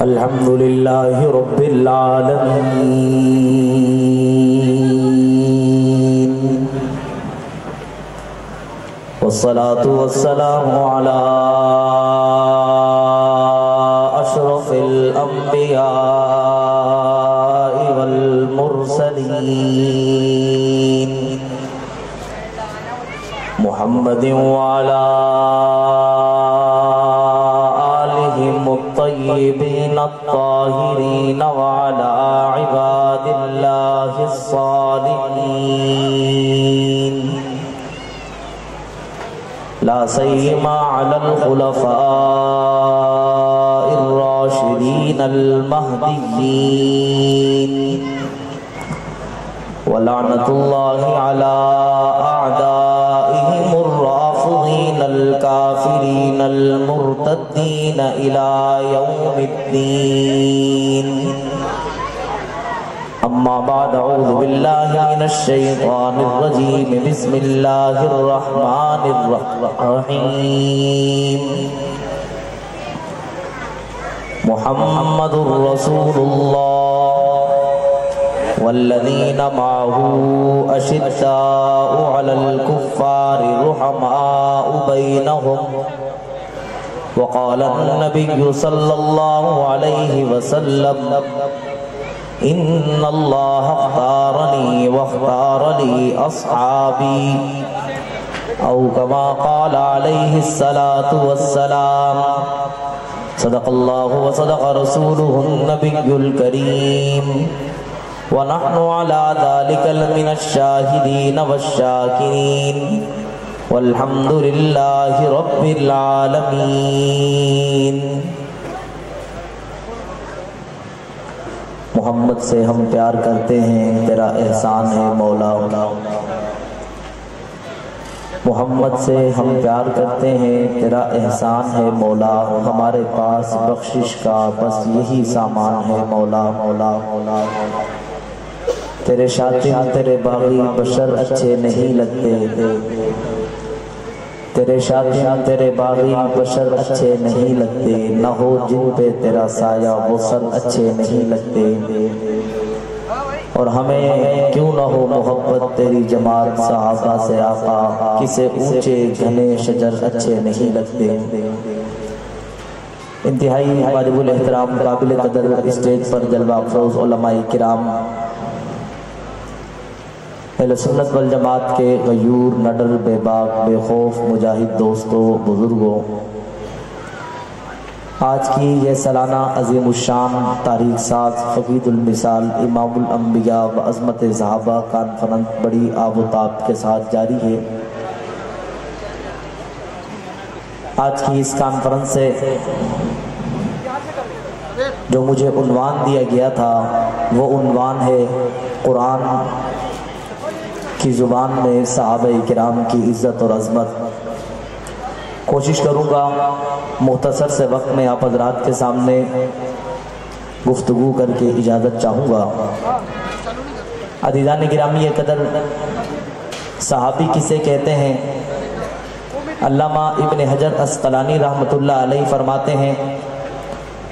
الحمد لله رب العالمين والصلاة والسلام على أشرف الأنبياء والمرسلين محمد وعلى الطيبين الطاهرين وعلى عباد الله الصالحين لا سيما على الخلفاء الراشدين المهديين ولعنة الله على أعدائهم الرافضين الكافرين المرتدين إلى يوم الدين أما بعد أعوذ بالله من الشيطان الرجيم بسم الله الرحمن الرحيم محمد رسول الله والذين معه أشداء على الكفار رحماء بينهم وقال النبي صلى الله عليه وسلم إن الله اختارني واختار لي أصحابي أو كما قال عليه الصلاة والسلام صدق الله وصدق رسوله النبي الكريم ونحن على ذلك من الشاهدين والشاكرين والحمد لله رب العالمين۔ محمد سے ہم پیار کرتے ہیں، تیرا احسان ہے مولا۔ محمد سے ہم پیار کرتے ہیں، تیرا احسان ہے مولا۔ ہمارے پاس بخشش کا بس یہی سامان ہے مولا۔ تیرے شاطر تیرے باغی بشر اچھے نہیں لگتے، تیرے شاطر تیرے باغی بشر اچھے نہیں لگتے، نہ ہو جن پہ تیرا سایہ وہ سر اچھے نہیں لگتے، اور ہمیں کیوں نہ ہو محبت تیری جماعت صحابہ سے آقا، کسے اونچے گھنے شجر اچھے نہیں لگتے۔ انتہائی واجب الاحترام قابل قدر اسٹیج پر جلوہ افروز علماء کرام، اہل سنت والجماعت کے غیور نڈر بے باک بے خوف مجاہد دوستوں بزرگوں، آج کی یہ سالانہ عظیم الشان تاریخ ساز فقید المثال امام الانبیاء و عظمت صحابہ کانفرنس بڑی آب و تاب کے ساتھ جاری ہے۔ آج کی اس کانفرنس سے جو مجھے عنوان دیا گیا تھا وہ عنوان ہے قرآن کی زبان میں صحابہ کرام کی عزت اور عظمت۔ کوشش کروں گا مختصر سے وقت میں آپ حضرات کے سامنے گفتگو کر کے اجازت چاہوں گا۔ عزیزان گرامی قدر، صحابی کسے کہتے ہیں؟ علامہ ابن حجر اسقلانی رحمۃ اللہ علیہ فرماتے ہیں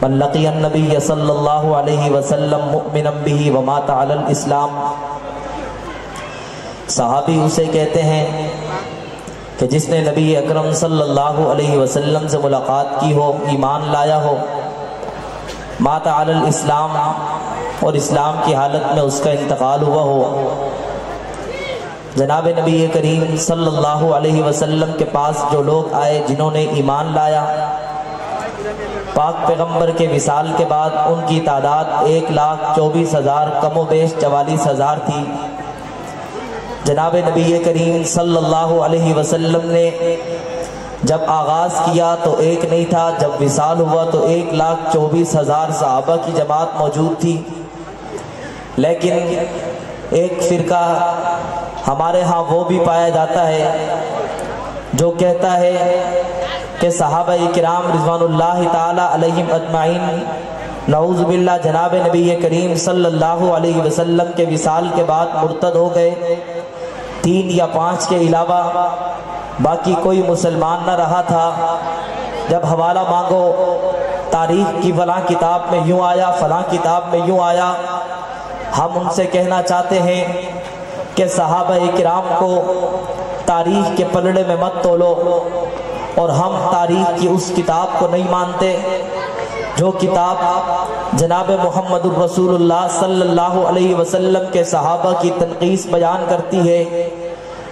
من لقی النبی صلی اللہ علیہ وسلم مؤمنا بہ ومات علی الاسلام، صحابی اسے کہتے ہیں کہ جس نے نبی اکرم صلی اللہ علیہ وسلم سے ملاقات کی ہو، ایمان لایا ہو، مات علی الاسلام، اور اسلام کی حالت میں اس کا انتقال ہوا ہو۔ جناب نبی کریم صلی اللہ علیہ وسلم کے پاس جو لوگ آئے جنہوں نے ایمان لایا، پاک پیغمبر کے وصال کے بعد ان کی تعداد 1,24,000 کم و بیش 44,000 تھی۔ جناب نبی کریم صلی اللہ علیہ وسلم نے جب آغاز کیا تو ایک نہیں تھا، جب وصال ہوا تو 1,24,000 صحابہ کی جماعت موجود تھی۔ لیکن ایک فرقہ ہمارے ہاں وہ بھی پایا جاتا ہے جو کہتا ہے کہ صحابہ کرام رضوان اللہ تعالی علیہم اجمعین نعوذ باللہ جناب نبی کریم صلی اللہ علیہ وسلم کے وصال کے بعد مرتد ہو گئے، 3 یا 5 کے علاوہ باقی کوئی مسلمان نہ رہا تھا۔ جب حوالہ مانگو تاریخ کی فلاں کتاب میں یوں آیا، فلاں کتاب میں یوں آیا۔ ہم ان سے کہنا چاہتے ہیں کہ صحابہ کرام کو تاریخ کے پلڑے میں مت تولو، اور ہم تاریخ کی اس کتاب کو نہیں مانتے جو کتاب جناب محمد الرسول اللہ صلی اللہ علیہ وسلم کے صحابہ کی تنقیص بیان کرتی ہے۔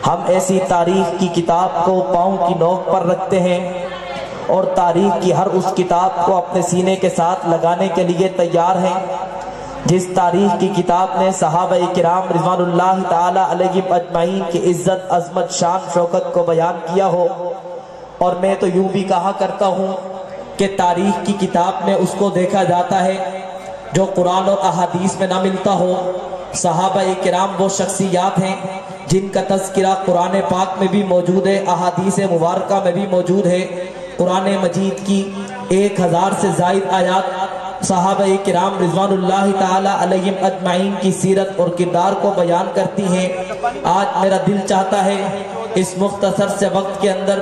ہم ایسی تاریخ کی کتاب کو پاؤں کی نوک پر رکھتے ہیں اور تاریخ کی ہر اس کتاب کو اپنے سینے کے ساتھ لگانے کے لیے تیار ہیں جس تاریخ کی کتاب نے صحابہ کرام رضوان اللہ تعالی علیہم اجمعین کی عزت، عظمت، شان، شوکت کو بیان کیا ہو۔ اور میں تو یوں بھی کہا کرتا ہوں کہ تاریخ کی کتاب میں اس کو دیکھا جاتا ہے جو قرآن اور احادیث میں نہ ملتا ہو۔ صحابہ کرام وہ شخصیات ہیں جن کا تذکرہ قرآن پاک میں بھی موجود ہے، احادیث مبارکہ میں بھی موجود ہے۔ قرآن مجید کی 1000 سے زائد آیات صحابہ کرام رضوان اللہ تعالی علیہم اجمعین کی سیرت اور کردار کو بیان کرتی ہیں۔ آج میرا دل چاہتا ہے اس مختصر سے وقت کے اندر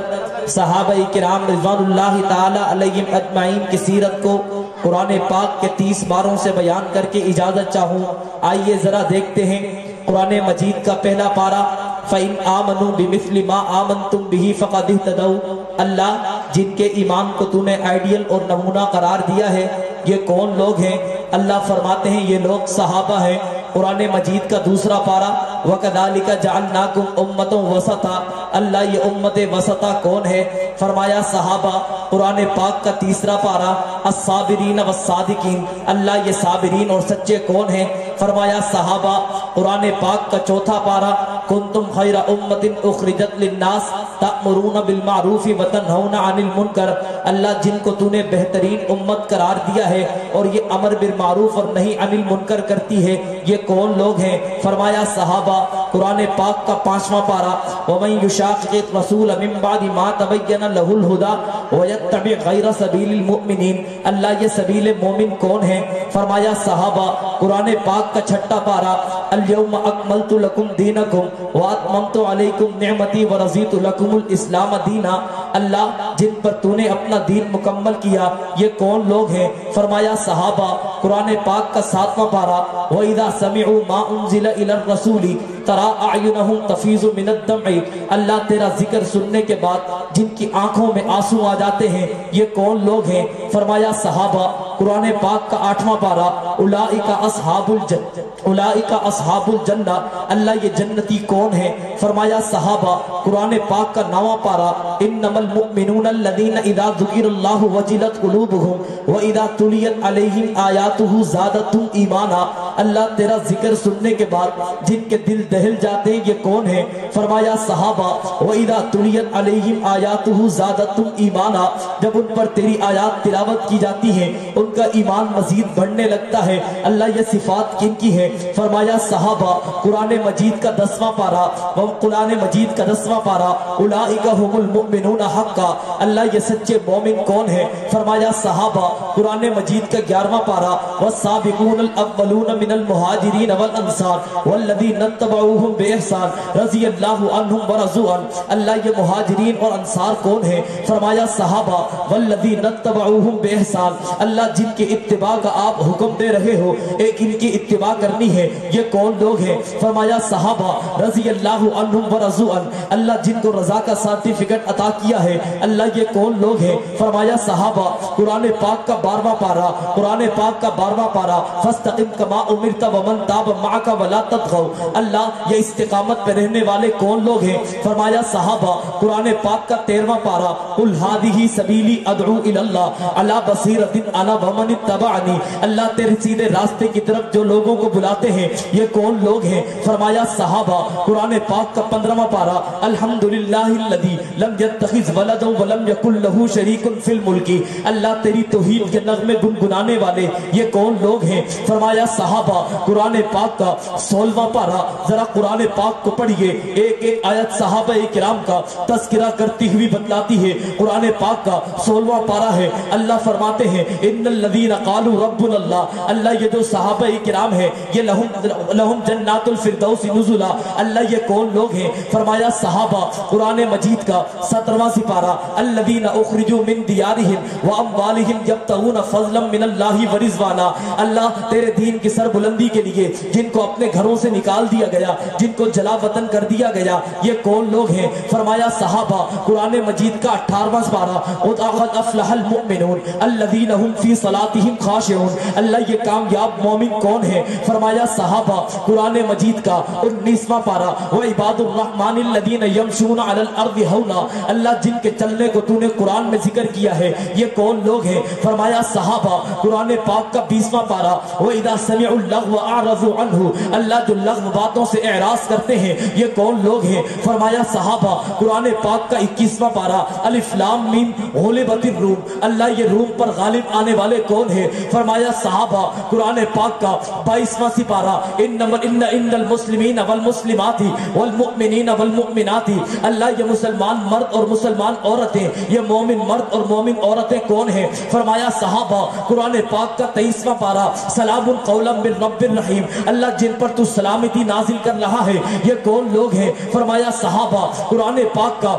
صحابہ کرام رضوان اللہ تعالی علیہم اجمعین کی سیرت کو قرآن پاک کے 30 باروں سے بیان کر کے اجازت چاہوں۔ آئیے ذرا دیکھتے ہیں قرآن مجید کا پہلا پارہ، فَإِنْ آمَنُوا بِمِثْلِ مَا آمَنْتُمْ بِهِ فَقَدِ اهْتَدَوْا۔ اللہ جن کے ایمان کو تو نے آئیڈیل اور نمونہ قرار دیا ہے، یہ کون لوگ ہیں؟ اللہ فرماتے ہیں یہ لوگ صحابہ ہیں۔ قرآن مجید کا دوسرا پارہ، وَكَذَلِكَ جَعَلْنَاكُمْ أُمَّةً وَسَطًا۔ اللہ یہ امت وسطہ کون ہے؟ فرمایا صحابہ۔ قرآن پاک کا تیسرا پارہ، الصابرین والصادقین۔ اللہ یہ صابرین اور سچے کون ہیں؟ فرمایا صحابہ۔ قرآن پاک کا چوتھا پارہ، کنتم خیر امت اخرجت للناس تأمرون بالمعروف وتنہون عن المنکر۔ اللہ جن کو تو نے بہترین امت قرار دیا ہے اور یہ امر بالمعروف اور نہیں عن المنکر کرتی ہے، یہ کون لوگ ہیں؟ فرمایا صحابہ۔ قرآن پاک کا 5واں پارہ، وَمَن يُشَاقِقِ الرَّسُولَ مِن بَعْدِ مَا تَبَيَّنَ لَهُ الْهُدَى وَيَتَّبِعْ غَيْرَ سَبِيلِ الْمُؤْمِنِينَ۔ اللہ یہ سبیل مومن کون ہیں؟ فرمایا صحابہ۔ قرآن پاک کا 6واں پارہ، الْيَوْمَ أَكْمَلْتُ لَكُمْ دِينَكُمْ وَأَتْمَمْتُ عَلَيْكُمْ نِعْمَتِي وَرَضِيتُ لَكُمُ الْإِسْلَامَ دِينًا۔ اللہ جن پر تو نے اپنا دین مکمل کیا، یہ کون لوگ ہیں؟ فرمایا صحابہ۔ قرآن پاک کا 7واں پارہ، وَإِذَا سَمِعُوا مَا أُنزِلَ إِلَى الرَّسُولِ تَرَىٰ أَعْيُنَهُمْ تَفِيضُ مِنَ الدَّمْعِ۔ اللہ تیرا ذکر سننے کے بعد جن کی آنکھوں میں آنسو آ جاتے ہیں، یہ کون لوگ ہیں؟ فرمایا صحابہ۔ قرآن پاک کا 8واں پارہ، اولئک اصحاب الجنہ، اولئک اصحاب الجنہ۔ اللہ یہ جنتی کون ہیں؟ فرمایا صحابہ۔ قرآن پاک کا 9واں پارہ، انما المؤمنون الذین اذا ذکر اللہ وجلت قلوبہم واذا تلیت علیہم آیاتہ زادتہم ایمانا۔ اللہ تیرا ذکر سننے کے بعد جن کے دل دہل جاتے ہیں، یہ کون ہیں؟ فرمایا صحابہ۔ واذا تلیت علیہم آیاتہ زادتہم ایمانا۔ جب ان پر تیری آیات تلاوت کی جاتی ہیں ان کا ایمان مزید بڑھنے لگتا ہے۔ اللہ یہ صفات کن کی ہے؟ فرمایا صحابہ۔ قرآن مجید کا 10واں پارہ، قرآن مجید کا 10واں پارہ، اولئک هم المؤمنون حقا۔ اللہ یہ سچے مومن کون ہیں؟ فرمایا صحابہ۔ قرآن مجید کا 11واں پارہ، والسابقون الاولون من المہاجرین والانصار والذین اتبعوہم باحسان رضی اللہ عنہم ورضوا عنہ۔ اللہ یہ مہاجرین اور انصار کون ہیں؟ فرمایا صحابہ۔ والذین اتبعوہم باحسان۔ اللہ جن کے اتباع کا آپ حکم دے رہے ہو، ایک ان کی اتباع کرنی ہے، یہ کون لوگ ہیں؟ فرمایا صحابہ۔ رضی اللہ عنہم ورضوا عنہ۔ اللہ جن کو رضا کا سرٹیفکیٹ عطا کیا ہے، اللہ یہ کون لوگ ہیں؟ فرمایا صحابہ۔ قرآن پاک کا 12واں پارہ، قرآن پاک کا 12واں پارہ، فاستقم کما امرت ومن تاب معک ولا تطغوا۔ اللہ یہ استقامت پہ رہنے والے کون لوگ ہیں؟ فرمایا صحابہ۔ قرآن پاک کا 13واں پارہ، قل ھذہ سبیلی ادعو الی اللہ علی بصیرۃ انا ومن اتبعنی۔ اللہ تیرے سیدھے راستے کی طرف جو لوگوں کو بلاتے ہیں، یہ کون لوگ ہیں؟ فرمایا صحابہ۔ قرآن پاک کا 15واں پارہ، الحمدللہ الذی لم یتخذ ولدا ولم یکن لہ شریک فی الملک۔ اللہ تیری توحید کے نغمے گنگنانے والے یہ کون لوگ ہیں؟ فرمایا صحابہ۔ صحابہ قرآن پاک کا 16واں پارہ، ذرا قرآن پاک کو پڑھیے، ایک ایک آیت صحابہ کرام کا تذکرہ کرتی ہوئی بتلاتی ہے۔ قرآن پاک کا 16واں پارہ ہے، اللہ فرماتے ہیں ان الذین قالوا ربنا اللہ، اللہ یہ جو صحابہ کرام ہیں یہ لہم جنات الفردوس نزلا، اللہ یہ کون لوگ ہیں؟ فرمایا صحابہ۔ قرآن مجید کا 17واں سپارہ الذین اخرجوا من دیارہم واموالہم یبتغون فضلا من اللہ ورضوانا، اللہ تیرے دین کی سر بلندی کے لیے جن کو اپنے گھروں سے نکال دیا گیا، جن کو جلا وطن کر دیا گیا، یہ کون لوگ ہیں؟ فرمایا صحابہ۔ قرآن مجید کا 18واں سپارہ قد افلح المؤمنون الذین هم فی صلاتہم خاشعون، اللہ یہ کامیاب مومن کون ہے؟ فرمایا صحابہ۔ قرآن مجید کا 19واں پارہ وعباد الرحمن الذین یمشون علی الارض ہونا، اللہ جن کے چلنے کو تو نے قرآن میں ذکر کیا ہے یہ کون لوگ ہیں؟ فرمایا صحابہ۔ قرآن پاک کا 20واں پارہ وَإِذَا سَمِعُوا اللَّغْوَ أَعْرَضُوا عَنْهُ، اللہ جو لغو باتوں سے اعراض کرتے ہیں یہ کون لوگ ہیں؟ فرمایا صحابہ۔ قرآن پاک کا 21واں پارہ الف لام میم غلبت الروم، اللہ یہ روم پر غالب آنے والے کون ہیں؟ فرمایا صحابہ۔ قرآن پاک کا 22واں سپارہ ان المسلمین والمسلمات والمؤمنین والمؤمنات، اللہ یہ مسلمان مرد اور مسلمان عورتیں، یہ مومن مرد اور مومن عورتیں کون ہیں؟ فرمایا صحابہ۔ قرآن پاک کا 23واں پارہ سلام قولا من رب الرحیم، اللہ جن پر تو سلامتی نازل کر رہا ہے یہ کون لوگ ہیں؟ فرمایا صحابہ۔ قرآن پاک کا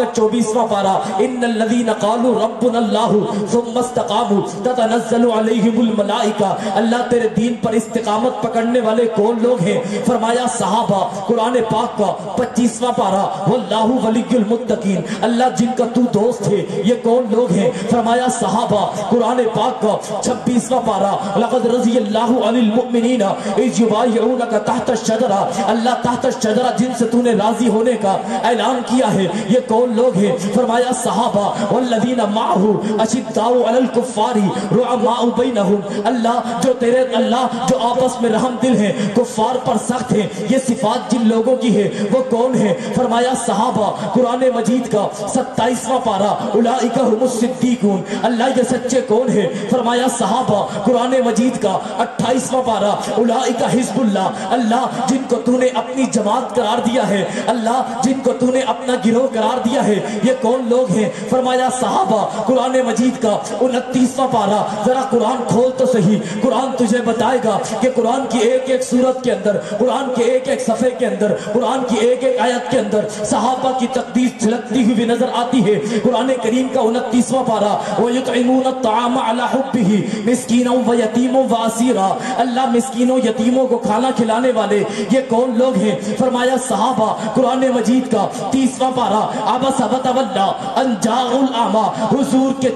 24واں پارہ ان الذین قالوا ربنا اللہ ثم استقاموا تتنزل علیہم الملائکہ، اللہ تیرے دین پر استقامت پکڑنے والے کون لوگ ہیں؟ فرمایا صحابہ۔ قرآن پاک کا 25واں پارہ واللہ ولی المتقین، اللہ جن کا تو دوست ہے یہ کون لوگ ہیں؟ فرمایا صحابہ۔ قرآن پاک کا 26واں پارہ لقد رضی اللہ عن المؤمنین اذ یبایعونک تحت الشجرہ، اللہ تحت الشجرہ جن سے تو نے راضی ہونے کا اعلان کیا ہے یہ کون لوگ ہیں؟ فرمایا صحابہ۔ والذین معہ اشداء علی الکفار رحماء بینہم، اللہ جو تیرے اللہ جو آپس میں رحم دل ہیں کفار پر سخت ہیں، یہ صفات جن لوگوں کی ہے وہ کون ہے؟ فرمایا صحابہ۔ قرآن مجید کا 27واں پارہ اولئک هم الصدیقون، اللہ یہ سچے کون ہیں؟ فرمایا صحابہ۔ قرآن مجید کا 28واں پارہ اولئک حزب اللہ، اللہ جن کو تو نے اپنی جماعت قرار دیا ہے، اللہ جن کو تو نے اپنا گروہ قرار دیا ہے یہ کون لوگ ہیں؟ فرمایا صحابہ۔ قرآن مجید کا 29واں پارہ، ذرا قرآن کھول تو صحیح، قرآن تجھے بتائے گا کہ قرآن کی ایک ایک سورت کے اندر، قرآن کے ایک ایک صفحے کے اندر، قرآن کی ایک ایک آیت کے اندر صحابہ کی تقدیس جھلکتی ہوئی نظر آتی ہے۔ قرآن کریم کا 29واں پارہ وَيُطْعِمُونَ الطَّعَامَ عَلَى حُبِّهِ مِسْكِينًا وَيَتِيمًا وَأَسِيرًا، اللہ مسکینوں یتیموں کو کھانا کھلانے والے یہ کون لوگ ہیں؟ فرمایا صحابہ۔ قرآن مجید کا 30واں پارہ عَبَسَ وَتَوَلَّىٰ أَن جَاءَهُ الْأَعْمَىٰ، حضور کے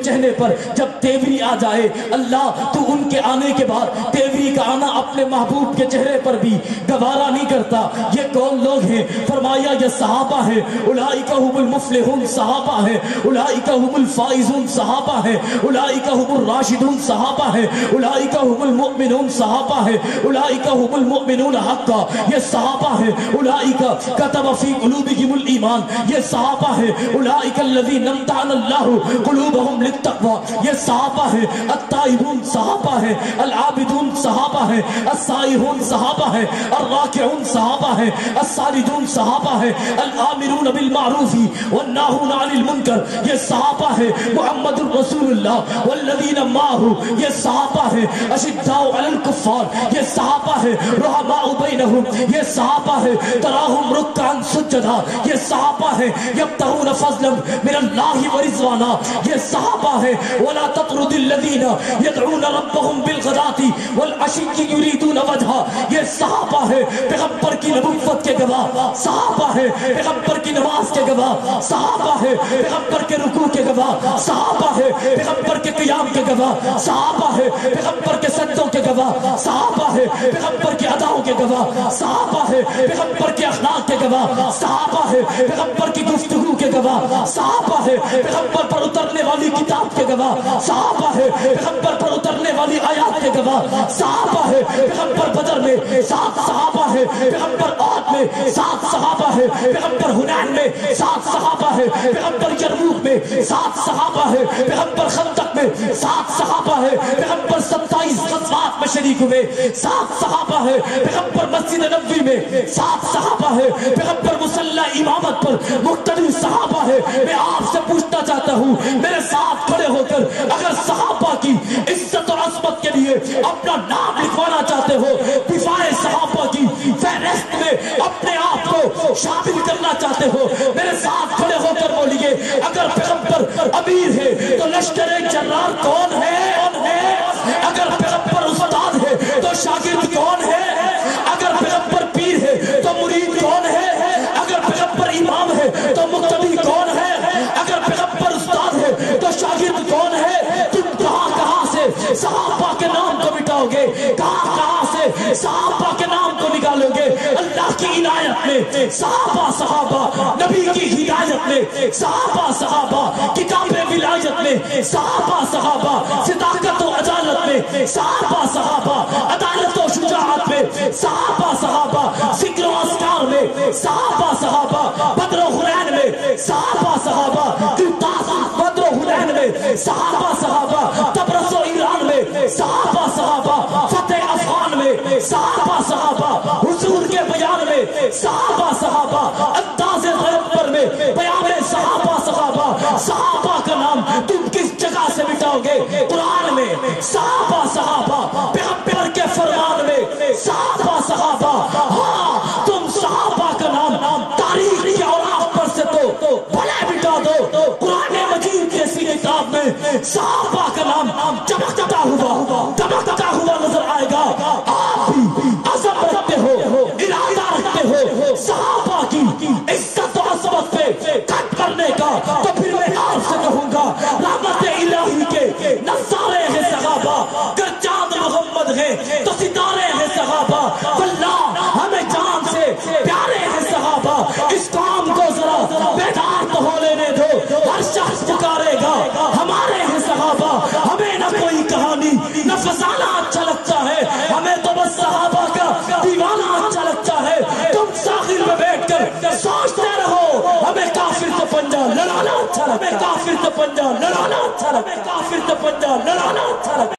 چہرے پر جب تیوری آ جائے، اللہ تو ان کے آنے کے بعد تیوری کا آنا اپنے محبوب کے چہرے پر بھی گوارا نہیں کرتا، یہ کون لوگ ہیں؟ فرمایا یہ صحابہ ہیں۔ اولئک هم المفلحون، صحابہ ہیں۔ اولئک هم الفائزون، صحابہ ہیں۔ اولئک هم الراشدون، صحابہ ہیں۔ اولئک هم المؤمنون، صحابہ ہیں۔ اولئک هم المؤمنون حقا، یہ صحابہ ہیں۔ اولئک كتب في قلوبهم الایمان، یہ صحابہ ہیں۔ اولئک الذین امتحن اللہ قلوبهم للتقوى، یہ صحابہ ہیں۔ التائبون، صحابہ ہیں۔ العابدون، صحابہ ہیں۔ السائحون، صحابہ ہیں۔ الراکعون، صحابہ ہیں۔ الساجدون، صحابہ ہیں۔ الآمرون بالمعروف والناہون عن المنکر، یہ صحابہ ہیں۔ محمد الرسول اللہ والذین معہ، یہ صحابہ ہیں۔ اشداء علی الکفار، یہ صحابہ ہیں۔ رحماء بینہم، یہ صحابہ ہیں۔ تراہم رکعا سجدا، یہ صحابہ ہیں۔ یبتغون فضلا من اللہ ورضوانا، یہ صحابہ ہیں۔ ولا تطرد الذین یدعون ربهم بالغداة والعشی یریدون وجہا، یہ صحابہ ہیں۔ پیغمبر کی نبوت کے گواہ صحابہ ہیں، پیغمبر کی نماز کے گواہ صحابہ ہیں، پیغمبر کے رکوع کے گواہ صحابہ ہیں، پیغمبر کے قیام کے گواہ صحابہ ہیں، پیغمبر کے سجدوں کے گواہ صحابہ ہے پیغمبر کی اداؤں کے گواہ، صحابہ ہے پیغمبر کے اخلاق کے گواہ، صحابہ ہے پیغمبر کی گفتگو کے گواہ، صحابہ ہے پیغمبر پر اترنے والی کتاب کے گواہ، صحابہ ہے پیغمبر پر اترنے والی آیات کے گواہ، صحابہ ہے پیغمبر بدر میں 7 صحابہ ہے، پیغمبر احد میں 7 صحابہ ہے، پیغمبر حنین میں 7 صحابہ ہے، پیغمبر یرموک میں 7 صحابہ ہے، پیغمبر خندق میں 7 صحابہ ہے، پیغمبر 27 غزوات میں شریک ہوئے 7 صحابہ ہے، پیغمبر مسجد نبوی میں 7 صحابہ ہے، پیغمبر مصلی امامت پر مقتدی صحابہ ہے۔ میں آپ سے پوچھنا چاہتا ہوں میرے ساتھ کھڑے ہو کر اگر صحابہ کی عزت اور عظمت کے لیے اپنا نام لکھوانا چاہتے ہو، دفاع صحابہ کی فہرست میں اپنے آپ کو شامل کرنا چاہتے ہو، میرے ساتھ کھڑے ہو کر بولیے اگر پیغمبر امیر ہے تو لشکر جرار کون ہے؟ اگر پیغمبر استاد ہے تو شاگرد کون ہے؟ اگر پیغمبر پیر ہے تو مرید کون ہے؟ اگر پیغمبر امام ہے تو مقتدی کون ہے؟ اگر پیغمبر استاد ہے تو شاگرد کون ہے؟ تم کہاں سے صحابہ کے نام کو مٹاؤ گے؟ کہاں سے صحابہ کے نام کو نکالو گے؟ اللہ کی عنایت میں صحابہ نبی کی ہدایت میں صحابہ کتاب ولایت میں صحابہ صداقت و عدالت میں صحابہ عدالت و شجاعت میں صحابہ ذکر و اذکار میں صحابہ بدر و حنین میں صحابہ بدر و حنین میں صحابہ تبرز و ایران میں صحابہ فتح افغان میں صحابہ حضور کے بیان میں صحابہ انداز غیبر میں بیان صحابہ کا نام تم کس جگہ سے مٹاؤ گے؟ قرآن میں صحابہ پیغمبر کے فرمان میں صحابہ ہاں تم صحابہ کا نام تاریخ کی اوراق پر سے تو بھلے مٹا دو، قرآن مجید جیسی کتاب میں صحابہ کا نام چمکتا ہوا نظر آئے گا۔ آپ بھی عزم رکھتے ہو، ارادہ رکھتے ہو صحابہ کی عزت و عظمت پہ کٹ کرنے کا، تو پھر میں آپ سے کہوں گا رحمت الہی کے نظارے ہیں صحابہ، گر چاند محمد ہے تو ستارے ہیں صحابہ، واللہ ہمیں جان سے پیارے ہیں صحابہ۔ اس کام کو ذرا بیدار تو ہو لینے دو، ہر شخص پکارے گا ہمارے ہیں صحابہ، ہمیں نہ کوئی کہانی نہ فسانہ اچھا لگتا ہے، ہمیں تو بس صحابہ کا دیوانہ اچھا لگتا ہے۔ تم ساحل میں بیٹھ کر سوچتے رہو ہمیں کافر سے پنجہ لڑانا اچھا لگتا ہے، کافر سے پنجہ لڑانا اچھا لگتا ہے، کافر سے پنجہ لڑانا